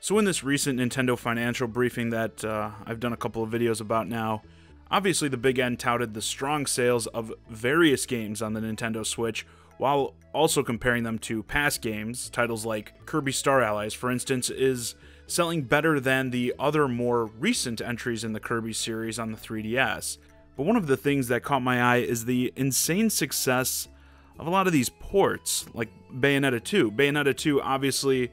So in this recent Nintendo financial briefing that I've done a couple of videos about now, obviously the Big N touted the strong sales of various games on the Nintendo Switch, while also comparing them to past games. Titles like Kirby Star Allies, for instance, is selling better than the other more recent entries in the Kirby series on the 3DS. But one of the things that caught my eye is the insane success of a lot of these ports, like Bayonetta 2. Bayonetta 2 obviously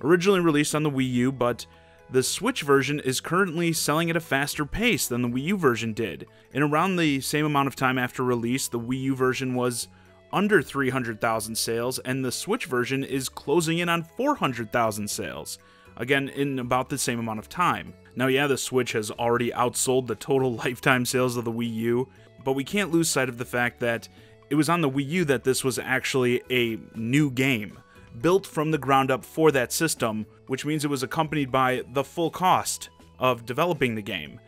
originally released on the Wii U, but the Switch version is currently selling at a faster pace than the Wii U version did. In around the same amount of time after release, the Wii U version was under 300,000 sales, and the Switch version is closing in on 400,000 sales. Again, in about the same amount of time. Now, yeah, the Switch has already outsold the total lifetime sales of the Wii U, but we can't lose sight of the fact that it was on the Wii U that this was actually a new game, built from the ground up for that system, which means it was accompanied by the full cost of developing the game.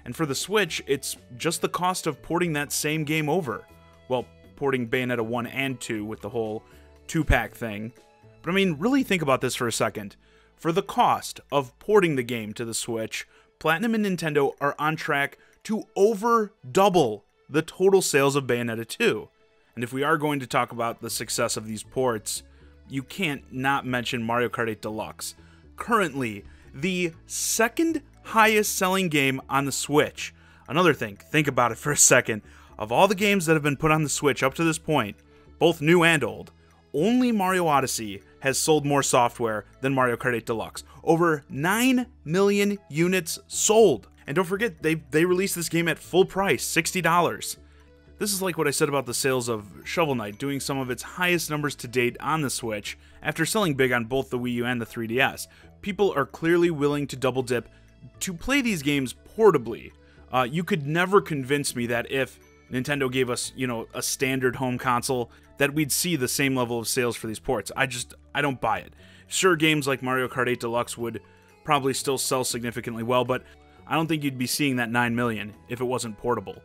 And for the Switch, it's just the cost of porting that same game over. Well, porting Bayonetta 1 and 2 with the whole 2-pack thing. But I mean, really think about this for a second. For the cost of porting the game to the Switch, Platinum and Nintendo are on track to over double the total sales of Bayonetta 2. And if we are going to talk about the success of these ports, you can't not mention Mario Kart 8 Deluxe. Currently, the second highest selling game on the Switch. Another thing, think about it for a second. Of all the games that have been put on the Switch up to this point, both new and old, only Mario Odyssey has sold more software than Mario Kart 8 Deluxe. Over 9 million units sold. And don't forget, they released this game at full price, $60. This is like what I said about the sales of Shovel Knight, doing some of its highest numbers to date on the Switch, after selling big on both the Wii U and the 3DS. People are clearly willing to double dip to play these games portably. You could never convince me that if Nintendo gave us, a standard home console, that we'd see the same level of sales for these ports. I don't buy it. Sure, games like Mario Kart 8 Deluxe would probably still sell significantly well, but I don't think you'd be seeing that 9 million if it wasn't portable.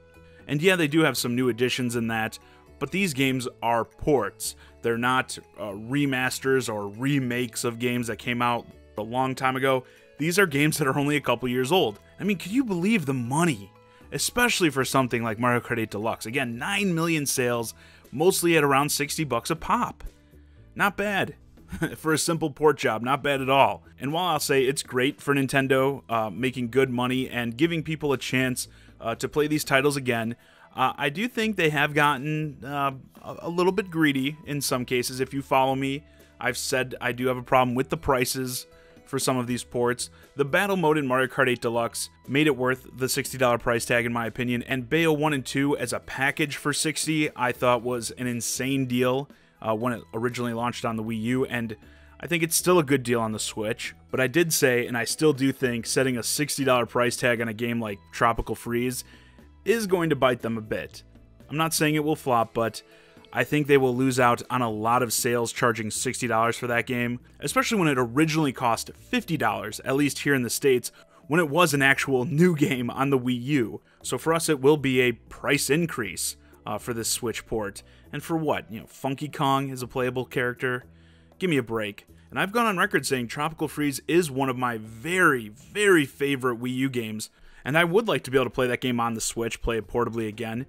And yeah, they do have some new additions in that, but these games are ports. They're not remasters or remakes of games that came out a long time ago. These are games that are only a couple years old. I mean, could you believe the money? Especially for something like Mario Kart 8 Deluxe. Again, 9 million sales, mostly at around $60 a pop. Not bad. For a simple port job, not bad at all. And while I'll say it's great for Nintendo making good money and giving people a chance to play these titles again, I do think they have gotten a little bit greedy in some cases. If you follow me, I've said I do have a problem with the prices for some of these ports. The battle mode in Mario Kart 8 Deluxe made it worth the $60 price tag in my opinion, and Bayo 1 and 2 as a package for $60 I thought was an insane deal when it originally launched on the Wii U, and I think it's still a good deal on the Switch. But I did say, and I still do think, setting a $60 price tag on a game like Tropical Freeze is going to bite them a bit. I'm not saying it will flop, but I think they will lose out on a lot of sales charging $60 for that game, especially when it originally cost $50, at least here in the States, when it was an actual new game on the Wii U. So for us, it will be a price increase for this Switch port. And for what? Funky Kong is a playable character? Give me a break. And I've gone on record saying Tropical Freeze is one of my very, very favorite Wii U games, and I would like to be able to play that game on the Switch, play it portably again,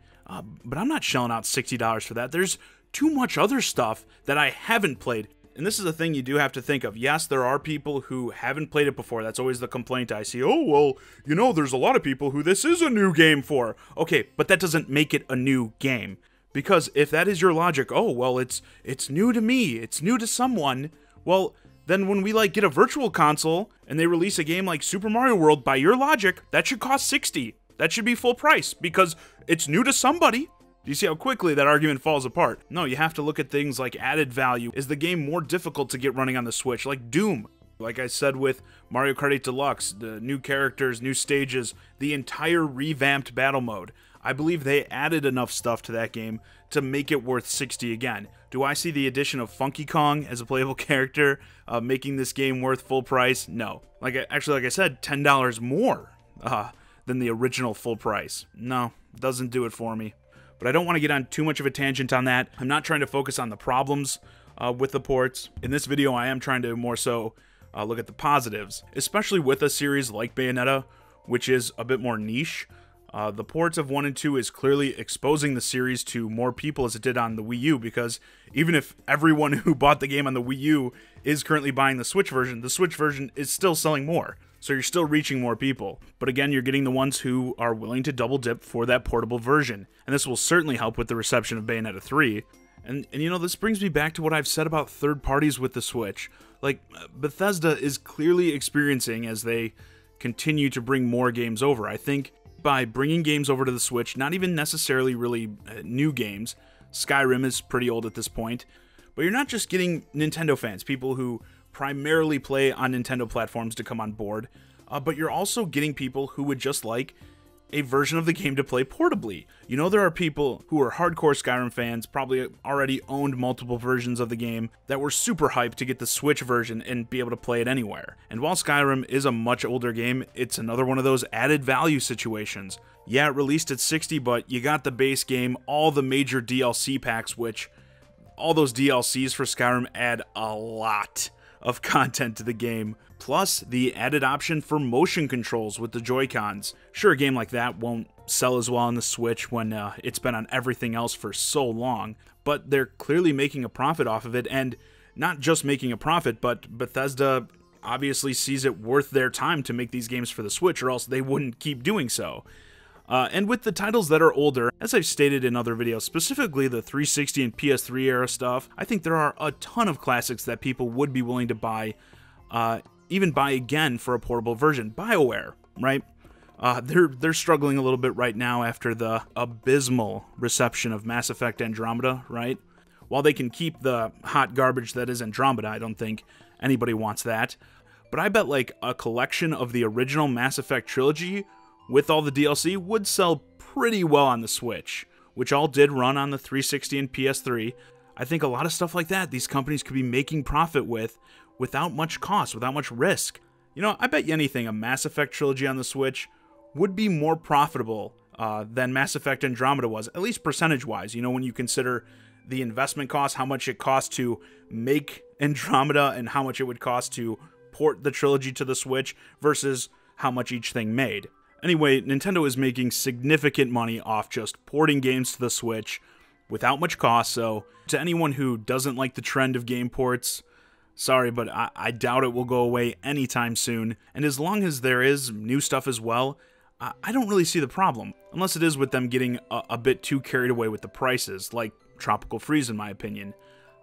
but I'm not shelling out $60 for that. There's too much other stuff that I haven't played. And this is a thing you do have to think of. Yes, there are people who haven't played it before. That's always the complaint I see. Oh, well, there's a lot of people who this is a new game for. Okay, but that doesn't make it a new game. Because if that is your logic, oh, well, it's new to me, it's new to someone, well, then when we get a virtual console and they release a game like Super Mario World, by your logic, that should cost $60. That should be full price because it's new to somebody. Do you see how quickly that argument falls apart? No, you have to look at things like added value. Is the game more difficult to get running on the Switch, like Doom? Like I said with Mario Kart 8 Deluxe, the new characters, new stages, the entire revamped battle mode. I believe they added enough stuff to that game to make it worth $60 again. Do I see the addition of Funky Kong as a playable character making this game worth full price? No. Like I said, $10 more than the original full price. No, doesn't do it for me. But I don't want to get on too much of a tangent on that. I'm not trying to focus on the problems with the ports. In this video, I am trying to more so look at the positives, especially with a series like Bayonetta, which is a bit more niche. The ports of 1 and 2 is clearly exposing the series to more people as it did on the Wii U, because even if everyone who bought the game on the Wii U is currently buying the Switch version is still selling more. So you're still reaching more people. But again, you're getting the ones who are willing to double dip for that portable version. And this will certainly help with the reception of Bayonetta 3. And you know, this brings me back to what I've said about third parties with the Switch. Like, Bethesda is clearly experiencing as they continue to bring more games over. I think by bringing games over to the Switch, not even necessarily really new games, Skyrim is pretty old at this point, but you're not just getting Nintendo fans, people who primarily play on Nintendo platforms to come on board, but you're also getting people who would just like a version of the game to play portably. You know, there are people who are hardcore Skyrim fans, probably already owned multiple versions of the game, that were super hyped to get the Switch version and be able to play it anywhere. And while Skyrim is a much older game, it's another one of those added value situations. Yeah, it released at $60, but you got the base game, all the major DLC packs, which all those DLCs for Skyrim add a lot of content to the game, plus the added option for motion controls with the Joy-Cons. Sure, a game like that won't sell as well on the Switch when it's been on everything else for so long, but they're clearly making a profit off of it, and not just making a profit, but Bethesda obviously sees it worth their time to make these games for the Switch, or else they wouldn't keep doing so. And with the titles that are older, as I've stated in other videos, specifically the 360 and PS3 era stuff, I think there are a ton of classics that people would be willing to buy, even buy again for a portable version. BioWare, right? They're struggling a little bit right now after the abysmal reception of Mass Effect Andromeda, right? While they can keep the hot garbage that is Andromeda, I don't think anybody wants that. But I bet like a collection of the original Mass Effect trilogy with all the DLC would sell pretty well on the Switch, which all did run on the 360 and PS3. I think a lot of stuff like that these companies could be making profit with without much cost, without much risk. You know, I bet you anything a Mass Effect trilogy on the Switch would be more profitable than Mass Effect Andromeda was, at least percentage-wise. You know, when you consider the investment cost, how much it cost to make Andromeda and how much it would cost to port the trilogy to the Switch versus how much each thing made. Anyway, Nintendo is making significant money off just porting games to the Switch without much cost, so to anyone who doesn't like the trend of game ports, sorry, but I doubt it will go away anytime soon, and as long as there is new stuff as well, I don't really see the problem, unless it is with them getting a bit too carried away with the prices, like Tropical Freeze in my opinion.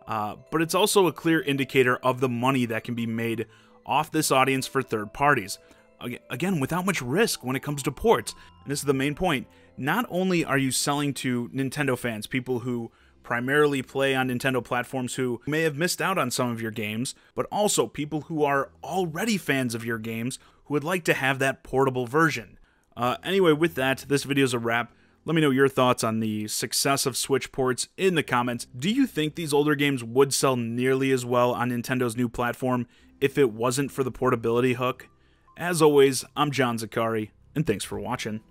But it's also a clear indicator of the money that can be made off this audience for third parties. Again, without much risk when it comes to ports. And this is the main point. Not only are you selling to Nintendo fans, people who primarily play on Nintendo platforms who may have missed out on some of your games, but also people who are already fans of your games who would like to have that portable version. Anyway, with that, this video is a wrap. Let me know your thoughts on the success of Switch ports in the comments. Do you think these older games would sell nearly as well on Nintendo's new platform if it wasn't for the portability hook? As always, I'm John Zakari, and thanks for watching.